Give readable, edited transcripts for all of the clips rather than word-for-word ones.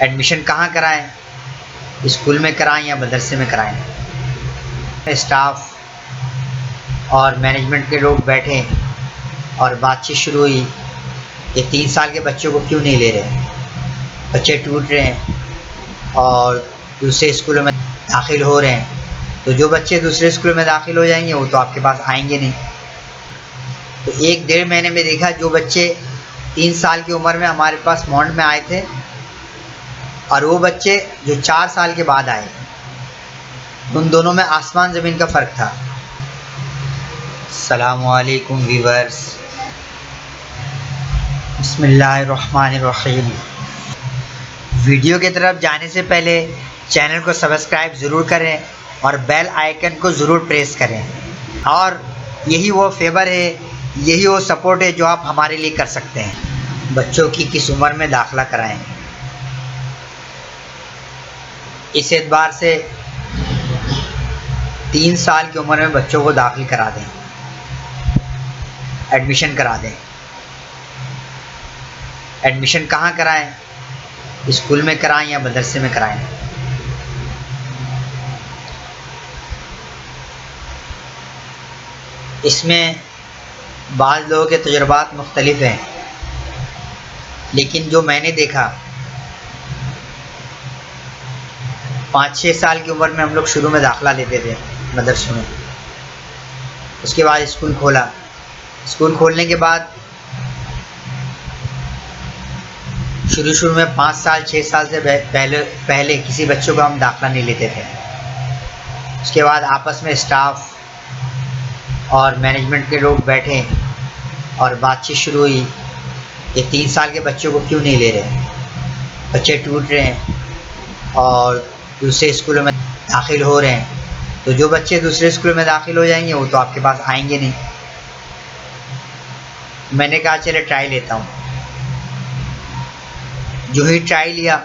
Admission कहाँ कराएं, school में कराएं या मदरसे में कराएं। स्टाफ और मैनेजमेंट के लोग बैठे और बातचीत शुरू हुई, ये 3 साल के बच्चों को क्यों नहीं ले रहे। बच्चे टूट रहे हैं और दूसरे स्कूलों में दाखिल हो रहे हैं, तो जो बच्चे दूसरे स्कूल में दाखिल हो जाएंगे वो तो आपके पास आएंगे नहीं। तो 1-1.5 महीने में देखा, जो बच्चे 3 साल की उम्र में हमारे पास मॉन्ड में आए थे और वो बच्चे जो 4 साल के बाद आए, उन दोनों में आसमान ज़मीन का फ़र्क था। अस्सलामुअलैकुम व्यूअर्स, बिस्मिल्लाहिर्रहमानिर्रहीम। वीडियो की तरफ जाने से पहले चैनल को सब्सक्राइब ज़रूर करें और बेल आइकन को ज़रूर प्रेस करें। और यही वो फेवर है, यही वो सपोर्ट है जो आप हमारे लिए कर सकते हैं। बच्चों की किस उम्र में दाखिला कराएं, इस एतबार से 3 साल की उम्र में बच्चों को दाखिल करा दें, एडमिशन करा दें। एडमिशन कहाँ कराएं, स्कूल में कराएं या मदरसे में कराएं। इसमें बाज़ लोगों के तजुर्बात मुख्तलिफ हैं, लेकिन जो मैंने देखा, 5-6 साल की उम्र में हम लोग शुरू में दाखिला लेते थे मदरसों में। उसके बाद स्कूल खोला। स्कूल खोलने के बाद शुरू में 5 साल 6 साल से पहले किसी बच्चों को हम दाखिला नहीं लेते थे। उसके बाद आपस में स्टाफ और मैनेजमेंट के लोग बैठे और बातचीत शुरू हुई, ये 3 साल के बच्चों को क्यों नहीं ले रहे। बच्चे टूट रहे हैं और दूसरे स्कूलों में दाखिल हो रहे हैं, तो जो बच्चे दूसरे स्कूल में दाखिल हो जाएंगे वो तो आपके पास आएंगे नहीं। मैंने कहा चले ट्राई लेता हूँ। जो ही ट्राई लिया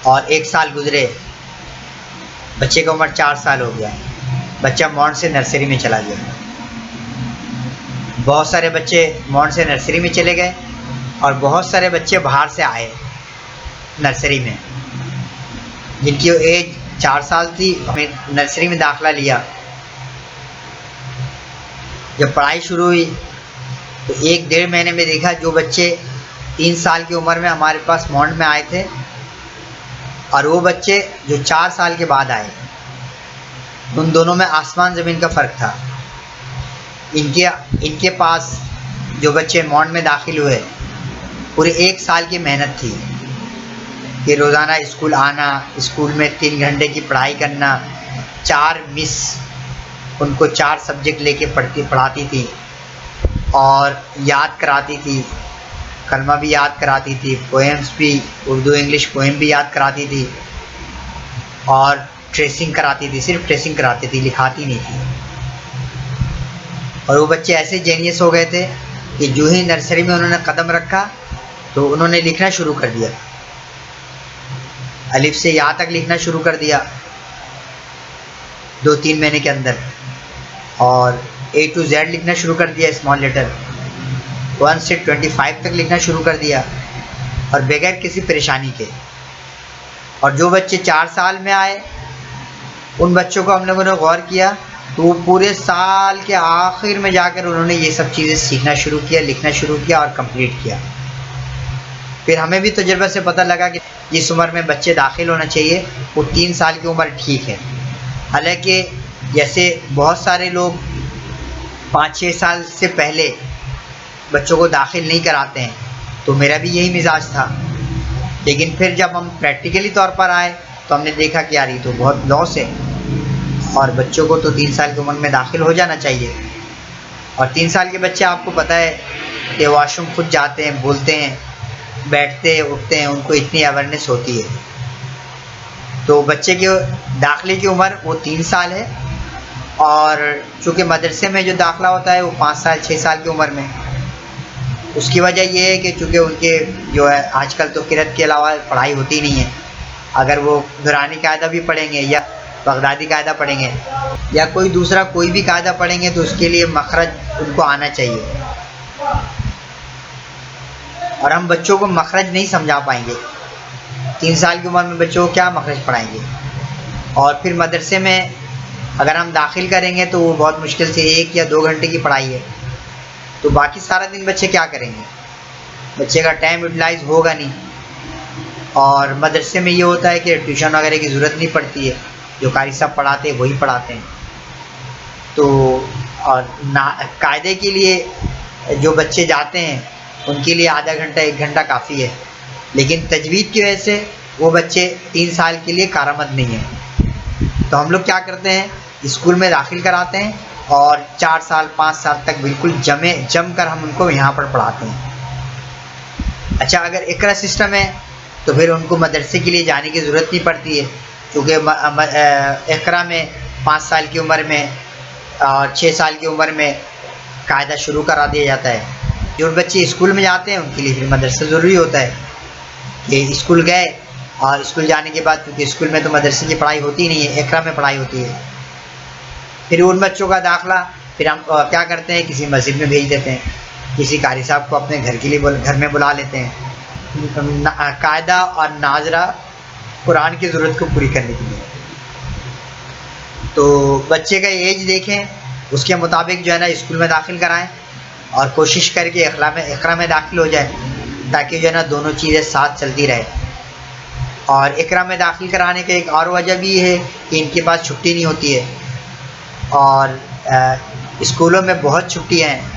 और 1 साल गुजरे, बच्चे का उम्र 4 साल हो गया, बच्चा मॉन्ड से नर्सरी में चला गया। बहुत सारे बच्चे मॉन्ड से नर्सरी में चले गए और बहुत सारे बच्चे बाहर से आए नर्सरी में, जिनकी एज 4 साल थी। हमें नर्सरी में दाखिला लिया। जब पढ़ाई शुरू हुई तो 1-1.5 महीने में देखा, जो बच्चे 3 साल की उम्र में हमारे पास मॉन्ड में आए थे और वो बच्चे जो 4 साल के बाद आए, उन दोनों में आसमान ज़मीन का फ़र्क था। इनके पास जो बच्चे मॉन्ड में दाखिल हुए, पूरे 1 साल की मेहनत थी कि रोज़ाना स्कूल आना, स्कूल में 3 घंटे की पढ़ाई करना, 4 मिस उनको 4 सब्जेक्ट लेके पढ़ाती थी और याद कराती थी, कलमा भी याद कराती थी, पोएम्स भी, उर्दू इंग्लिश पोएम भी याद कराती थी और ट्रेसिंग कराती थी। सिर्फ ट्रेसिंग कराती थी, लिखाती नहीं थी। और वो बच्चे ऐसे जेनियस हो गए थे कि जो ही नर्सरी में उन्होंने कदम रखा तो उन्होंने लिखना शुरू कर दिया। अलिफ से या तक लिखना शुरू कर दिया 2-3 महीने के अंदर, और A to Z लिखना शुरू कर दिया, स्मॉल लेटर 1 से 25 तक लिखना शुरू कर दिया, और बगैर किसी परेशानी के। और जो बच्चे 4 साल में आए, उन बच्चों को हम लोगों ने गौर किया तो वो पूरे साल के आखिर में जाकर उन्होंने ये सब चीज़ें सीखना शुरू किया, लिखना शुरू किया और कंप्लीट किया। फिर हमें भी तजुर्बे से पता लगा कि जिस उम्र में बच्चे दाखिल होना चाहिए वो 3 साल की उम्र ठीक है। हालांकि जैसे बहुत सारे लोग 5-6 साल से पहले बच्चों को दाखिल नहीं कराते हैं, तो मेरा भी यही मिजाज था। लेकिन फिर जब हम प्रैक्टिकली तौर पर आए तो हमने देखा कि यार ये तो बहुत लॉस है, और बच्चों को तो 3 साल की उम्र में दाखिल हो जाना चाहिए। और 3 साल के बच्चे, आपको पता है कि वॉशरूम खुद जाते हैं, बोलते हैं, बैठते हैं, उठते हैं, उनको इतनी अवेयरनेस होती है। तो बच्चे के दाखिले की उम्र वो 3 साल है, और चूँकि मदरसे में जो दाखिला होता है वो 5 साल 6 साल की उम्र में। उसकी वजह ये है कि चूँकि उनके जो है आजकल तो किरत के अलावा पढ़ाई होती नहीं है। अगर वो दुरानी कायदा भी पढ़ेंगे या बगदादी कायदा पढ़ेंगे या कोई दूसरा कोई भी कायदा पढ़ेंगे, तो उसके लिए मखरज उनको आना चाहिए। और हम बच्चों को मखरज नहीं समझा पाएंगे 3 साल की उम्र में बच्चों को क्या मखरज पढ़ाएंगे। और फिर मदरसे में अगर हम दाखिल करेंगे तो वो बहुत मुश्किल से 1 या 2 घंटे की पढ़ाई है, तो बाकी सारा दिन बच्चे क्या करेंगे, बच्चे का टाइम यूटिलाइज होगा नहीं। और मदरसे में ये होता है कि ट्यूशन वगैरह की ज़रूरत नहीं पड़ती है, जो कारी साहब पढ़ाते हैं वही पढ़ाते हैं। तो और कायदे के लिए जो बच्चे जाते हैं उनके लिए आधा घंटा 1 घंटा काफ़ी है, लेकिन तजवीद की वजह से वो बच्चे 3 साल के लिए कारामद नहीं है। तो हम लोग क्या करते हैं, स्कूल में दाखिल कराते हैं और 4 साल 5 साल तक बिल्कुल जम कर हम उनको यहाँ पर पढ़ाते हैं। अच्छा, अगर इकरा सिस्टम है तो फिर उनको मदरसे के लिए जाने की ज़रूरत नहीं पड़ती है, क्योंकि इकरा में 5 साल की उम्र में और 6 साल की उम्र में कायदा शुरू करा दिया जाता है। जो बच्चे स्कूल में जाते हैं उनके लिए फिर मदरसा ज़रूरी होता है कि स्कूल गए, और स्कूल जाने के बाद, क्योंकि स्कूल में तो मदरसे की पढ़ाई होती नहीं है, इकरा में पढ़ाई होती है, फिर उन बच्चों का दाखिला फिर हम क्या करते हैं, किसी मस्जिद में भेज देते हैं, किसी कारी साहब को अपने घर के लिए घर में बुला लेते हैं, कायदा और नाजरा कुरान की ज़रूरत को पूरी करने के लिए। तो बच्चे का एज देखें, उसके मुताबिक जो है ना स्कूल में दाखिल कराएं और कोशिश करके इकरा में दाखिल हो जाए, ताकि जो है ना दोनों चीज़ें साथ चलती रहे। और इकरा में दाखिल कराने का एक और वजह भी है कि इनके पास छुट्टी नहीं होती है, और स्कूलों में बहुत छुट्टियाँ हैं।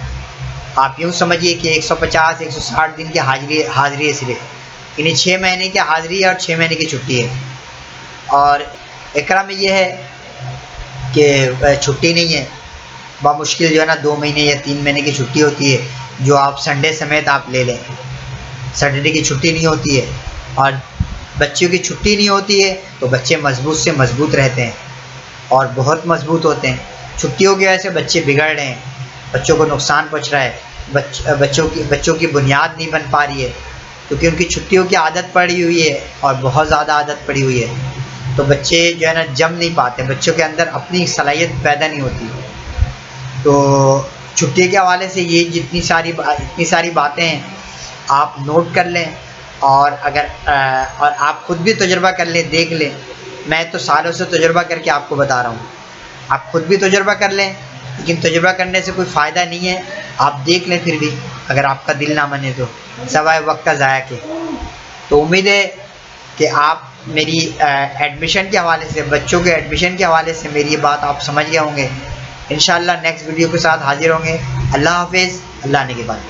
आप यूँ समझिए कि 150-160 दिन की हाज़िरी है सिर्फ, इन्हें 6 महीने की हाज़िरी है और 6 महीने की छुट्टी है। और इकरा में ये है कि छुट्टी नहीं है, बामुश्किल जो है ना 2 महीने या 3 महीने की छुट्टी होती है, जो आप संडे समेत आप ले लें। सैटरडे की छुट्टी नहीं होती है, और बच्चों की छुट्टी नहीं होती है तो बच्चे मजबूत से मजबूत रहते हैं और बहुत मजबूत होते हैं। छुट्टियों की वजह से बच्चे बिगड़ रहे हैं, बच्चों को नुकसान पहुँच रहा है, बच्चों की बुनियाद नहीं बन पा रही है, क्योंकि उनकी छुट्टियों की आदत पड़ी हुई है और बहुत ज़्यादा आदत पड़ी हुई है। तो बच्चे जो है ना जम नहीं पाते, बच्चों के अंदर अपनी सलाहियत पैदा नहीं होती। तो छुट्टी के हवाले से ये इतनी सारी बातें हैं, आप नोट कर लें, और और आप ख़ुद भी तजुर्बा कर लें, देख लें। मैं तो सालों से तजुर्बा करके आपको बता रहा हूँ, आप ख़ुद भी तजुर्बा कर लें, लेकिन तजुर्बा करने से कोई फ़ायदा नहीं है। आप देख लें फिर भी, अगर आपका दिल ना माने तो सवाए वक्त का ज़ाया के। तो उम्मीद है कि आप मेरी एडमिशन के हवाले से, बच्चों के एडमिशन के हवाले से मेरी ये बात आप समझ गए होंगे। इंशाअल्लाह नेक्स्ट वीडियो के साथ हाजिर होंगे। अल्लाह हाफिज़, अल्लाह ने के बाद।